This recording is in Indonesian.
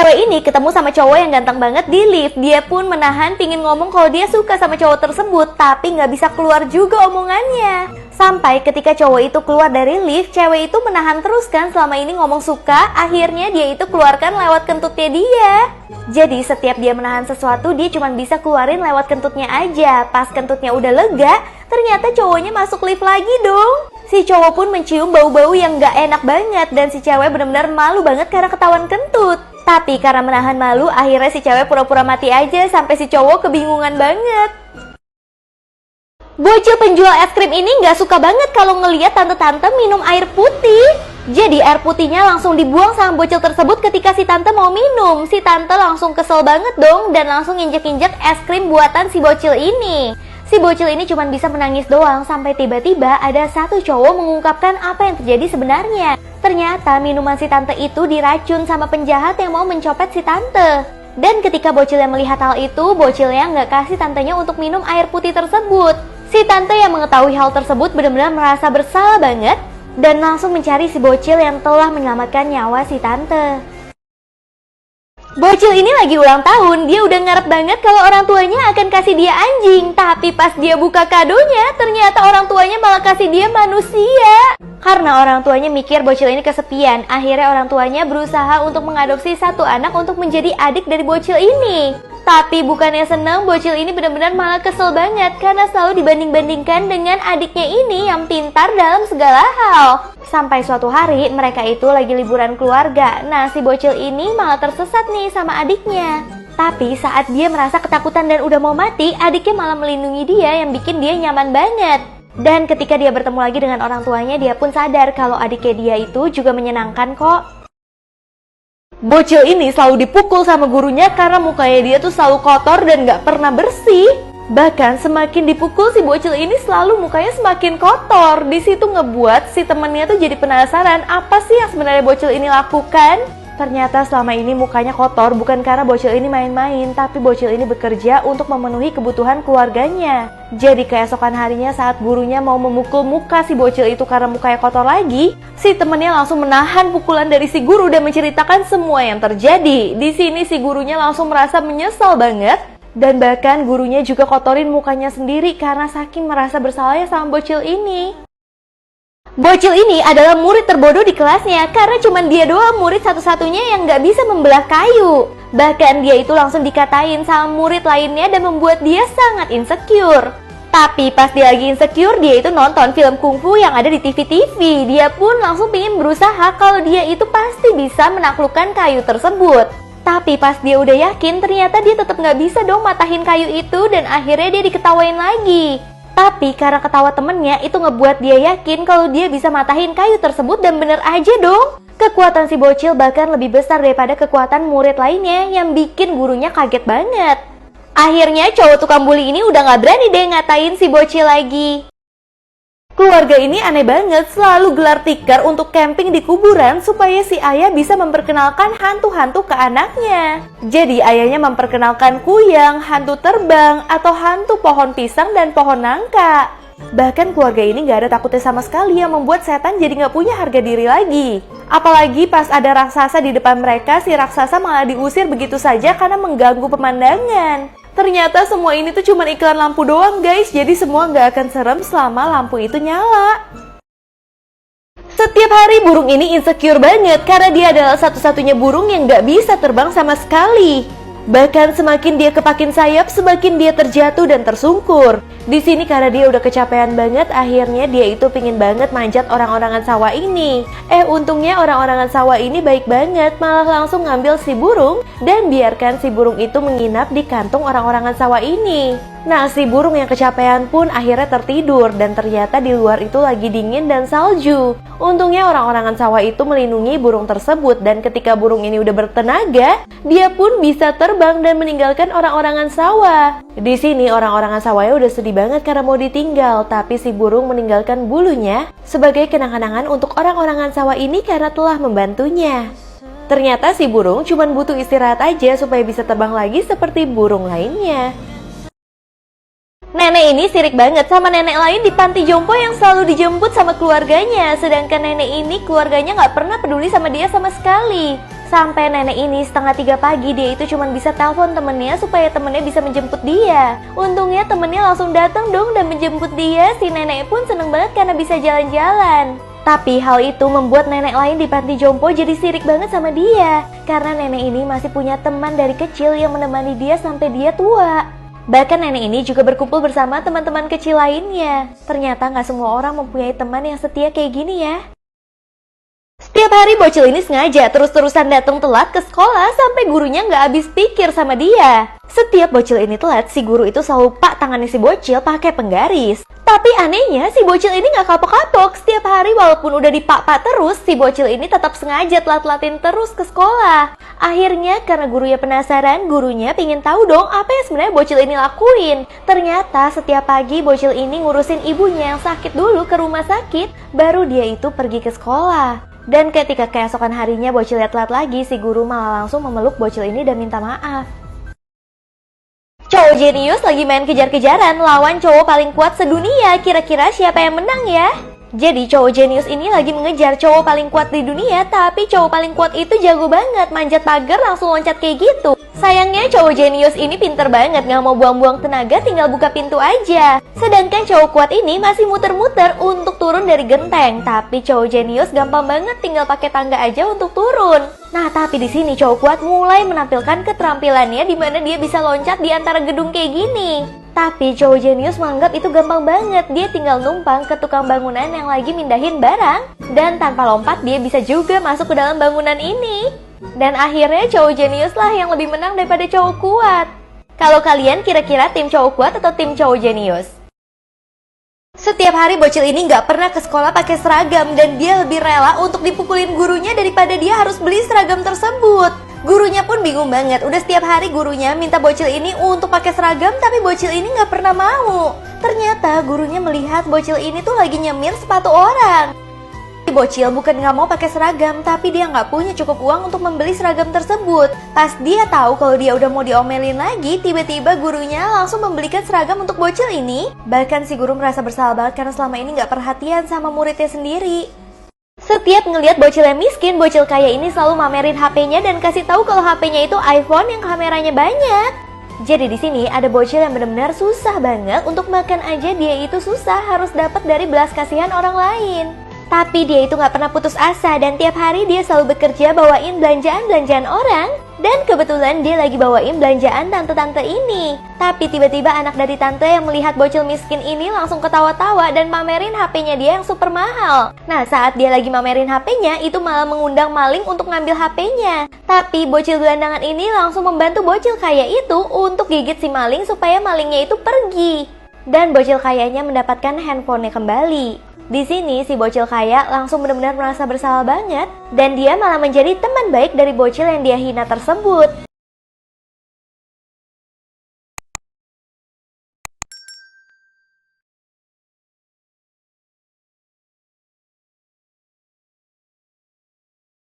cewek ini ketemu sama cowok yang ganteng banget di lift. Dia pun menahan pingin ngomong kalau dia suka sama cowok tersebut, tapi nggak bisa keluar juga omongannya. Sampai ketika cowok itu keluar dari lift, cewek itu menahan terus kan selama ini ngomong suka. Akhirnya dia itu keluarkan lewat kentutnya dia. Jadi setiap dia menahan sesuatu, dia cuma bisa keluarin lewat kentutnya aja. Pas kentutnya udah lega, ternyata cowoknya masuk lift lagi dong. Si cowok pun mencium bau-bau yang gak enak banget, dan si cewek benar-benar malu banget karena ketahuan kentut. Tapi karena menahan malu, akhirnya si cewek pura-pura mati aja sampai si cowok kebingungan banget. Bocil penjual es krim ini gak suka banget kalau ngeliat tante-tante minum air putih. Jadi air putihnya langsung dibuang sama bocil tersebut ketika si tante mau minum. Si tante langsung kesel banget dong dan langsung injek-injek es krim buatan si bocil ini. Si bocil ini cuma bisa menangis doang sampai tiba-tiba ada satu cowok mengungkapkan apa yang terjadi sebenarnya. Ternyata minuman si tante itu diracun sama penjahat yang mau mencopet si tante. Dan ketika bocilnya melihat hal itu, bocilnya nggak kasih tantenya untuk minum air putih tersebut. Si tante yang mengetahui hal tersebut benar-benar merasa bersalah banget dan langsung mencari si bocil yang telah menyelamatkan nyawa si tante. Bocil ini lagi ulang tahun, dia udah ngarep banget kalau orang tuanya akan kasih dia anjing. Tapi pas dia buka kadonya, ternyata orang tuanya malah kasih dia manusia. Karena orang tuanya mikir bocil ini kesepian, akhirnya orang tuanya berusaha untuk mengadopsi satu anak untuk menjadi adik dari bocil ini. Tapi bukannya seneng, bocil ini benar-benar malah kesel banget karena selalu dibanding-bandingkan dengan adiknya ini yang pintar dalam segala hal. Sampai suatu hari mereka itu lagi liburan keluarga. Nah, si bocil ini malah tersesat nih sama adiknya. Tapi saat dia merasa ketakutan dan udah mau mati, adiknya malah melindungi dia yang bikin dia nyaman banget. Dan ketika dia bertemu lagi dengan orang tuanya, dia pun sadar kalau adiknya dia itu juga menyenangkan kok. Bocil ini selalu dipukul sama gurunya karena mukanya dia tuh selalu kotor dan gak pernah bersih. Bahkan semakin dipukul si bocil ini selalu mukanya semakin kotor. Di situ ngebuat si temennya tuh jadi penasaran apa sih yang sebenarnya bocil ini lakukan. Ternyata selama ini mukanya kotor bukan karena bocil ini main-main, tapi bocil ini bekerja untuk memenuhi kebutuhan keluarganya. Jadi keesokan harinya saat gurunya mau memukul muka si bocil itu karena mukanya kotor lagi, si temennya langsung menahan pukulan dari si guru dan menceritakan semua yang terjadi. Di sini si gurunya langsung merasa menyesal banget. Dan bahkan gurunya juga kotorin mukanya sendiri karena saking merasa bersalahnya sama bocil ini. Bocil ini adalah murid terbodoh di kelasnya karena cuma dia doang murid satu-satunya yang gak bisa membelah kayu. Bahkan dia itu langsung dikatain sama murid lainnya dan membuat dia sangat insecure. Tapi pas dia lagi insecure, dia itu nonton film kungfu yang ada di TV-TV. Dia pun langsung pengen berusaha kalau dia itu pasti bisa menaklukkan kayu tersebut. Tapi pas dia udah yakin, ternyata dia tetap gak bisa dong matahin kayu itu dan akhirnya dia diketawain lagi. Tapi karena ketawa temennya itu ngebuat dia yakin kalau dia bisa matahin kayu tersebut dan bener aja dong. Kekuatan si bocil bahkan lebih besar daripada kekuatan murid lainnya yang bikin gurunya kaget banget. Akhirnya cowok tukang bully ini udah gak berani deh ngatain si bocil lagi. Keluarga ini aneh banget, selalu gelar tikar untuk camping di kuburan supaya si ayah bisa memperkenalkan hantu-hantu ke anaknya. Jadi ayahnya memperkenalkan kuyang, hantu terbang, atau hantu pohon pisang dan pohon nangka. Bahkan keluarga ini gak ada takutnya sama sekali yang membuat setan jadi gak punya harga diri lagi. Apalagi pas ada raksasa di depan mereka, si raksasa malah diusir begitu saja karena mengganggu pemandangan. Ternyata semua ini tuh cuma iklan lampu doang guys, jadi semua nggak akan serem selama lampu itu nyala. Setiap hari burung ini insecure banget karena dia adalah satu-satunya burung yang nggak bisa terbang sama sekali. Bahkan semakin dia kepakin sayap, semakin dia terjatuh dan tersungkur. Di sini karena dia udah kecapean banget, akhirnya dia itu pingin banget manjat orang-orangan sawah ini. Untungnya orang-orangan sawah ini baik banget, malah langsung ngambil si burung dan biarkan si burung itu menginap di kantung orang-orangan sawah ini. Nah, si burung yang kecapean pun akhirnya tertidur dan ternyata di luar itu lagi dingin dan salju. Untungnya orang-orangan sawah itu melindungi burung tersebut dan ketika burung ini udah bertenaga, dia pun bisa terbang dan meninggalkan orang-orangan sawah. Di sini orang-orangan sawahnya udah sedih banget karena mau ditinggal, tapi si burung meninggalkan bulunya sebagai kenang-kenangan untuk orang-orangan sawah ini karena telah membantunya. Ternyata si burung cuma butuh istirahat aja supaya bisa terbang lagi seperti burung lainnya. Nenek ini sirik banget sama nenek lain di panti jompo yang selalu dijemput sama keluarganya. Sedangkan nenek ini keluarganya gak pernah peduli sama dia sama sekali. Sampai nenek ini setengah 3 pagi dia itu cuma bisa telepon temennya supaya temennya bisa menjemput dia. Untungnya temennya langsung datang dong dan menjemput dia. Si nenek pun seneng banget karena bisa jalan-jalan. Tapi hal itu membuat nenek lain di panti jompo jadi sirik banget sama dia. Karena nenek ini masih punya teman dari kecil yang menemani dia sampai dia tua. Bahkan nenek ini juga berkumpul bersama teman-teman kecil lainnya. Ternyata gak semua orang mempunyai teman yang setia kayak gini ya. Setiap hari bocil ini sengaja terus-terusan datang telat ke sekolah sampai gurunya nggak habis pikir sama dia. Setiap bocil ini telat, si guru itu selalu pak tangannya si bocil pakai penggaris. Tapi anehnya si bocil ini nggak kapok-kapok. Setiap hari walaupun udah dipak-pak terus, si bocil ini tetap sengaja telat-telatin terus ke sekolah. Akhirnya karena gurunya penasaran, gurunya pingin tahu dong apa yang sebenarnya bocil ini lakuin. Ternyata setiap pagi bocil ini ngurusin ibunya yang sakit dulu ke rumah sakit, baru dia itu pergi ke sekolah. Dan ketika keesokan harinya bocil telat lagi, si guru malah langsung memeluk bocil ini dan minta maaf. Cowok jenius lagi main kejar-kejaran lawan cowok paling kuat sedunia. Kira-kira siapa yang menang ya? Jadi cowok jenius ini lagi mengejar cowok paling kuat di dunia, tapi cowok paling kuat itu jago banget, manjat pagar langsung loncat kayak gitu. Sayangnya cowok jenius ini pinter banget, gak mau buang-buang tenaga, tinggal buka pintu aja. Sedangkan cowok kuat ini masih muter-muter untuk turun dari genteng, tapi cowok jenius gampang banget, tinggal pakai tangga aja untuk turun. Nah, tapi di sini cowok kuat mulai menampilkan keterampilannya di mana dia bisa loncat di antara gedung kayak gini. Tapi cowok jenius menganggap itu gampang banget, dia tinggal numpang ke tukang bangunan yang lagi mindahin barang. Dan tanpa lompat dia bisa juga masuk ke dalam bangunan ini. Dan akhirnya cowok jenius lah yang lebih menang daripada cowok kuat. Kalau kalian kira-kira tim cowok kuat atau tim cowok jenius? Setiap hari bocil ini nggak pernah ke sekolah pakai seragam dan dia lebih rela untuk dipukulin gurunya daripada dia harus beli seragam tersebut. Gurunya pun bingung banget, udah setiap hari gurunya minta bocil ini untuk pakai seragam tapi bocil ini nggak pernah mau. Ternyata gurunya melihat bocil ini tuh lagi nyemir sepatu orang. Bocil bukan nggak mau pakai seragam, tapi dia nggak punya cukup uang untuk membeli seragam tersebut. Pas dia tahu kalau dia udah mau diomelin lagi, tiba-tiba gurunya langsung membelikan seragam untuk bocil ini. Bahkan si guru merasa bersalah banget karena selama ini nggak perhatian sama muridnya sendiri. Setiap ngelihat bocil yang miskin, bocil kaya ini selalu mamerin HP-nya dan kasih tahu kalau HP-nya itu iPhone yang kameranya banyak. Jadi di sini ada bocil yang benar-benar susah banget, untuk makan aja dia itu susah, harus dapat dari belas kasihan orang lain. Tapi dia itu gak pernah putus asa dan tiap hari dia selalu bekerja bawain belanjaan-belanjaan orang. Dan kebetulan dia lagi bawain belanjaan tante-tante ini. Tapi tiba-tiba anak dari tante yang melihat bocil miskin ini langsung ketawa-tawa dan pamerin HP-nya dia yang super mahal. Nah, saat dia lagi mamerin HP-nya, itu malah mengundang maling untuk ngambil HP-nya. Tapi bocil gelandangan ini langsung membantu bocil kaya itu untuk gigit si maling supaya malingnya itu pergi. Dan bocil kayanya mendapatkan handphonenya kembali. Di sini si bocil kaya langsung benar-benar merasa bersalah banget dan dia malah menjadi teman baik dari bocil yang dia hina tersebut.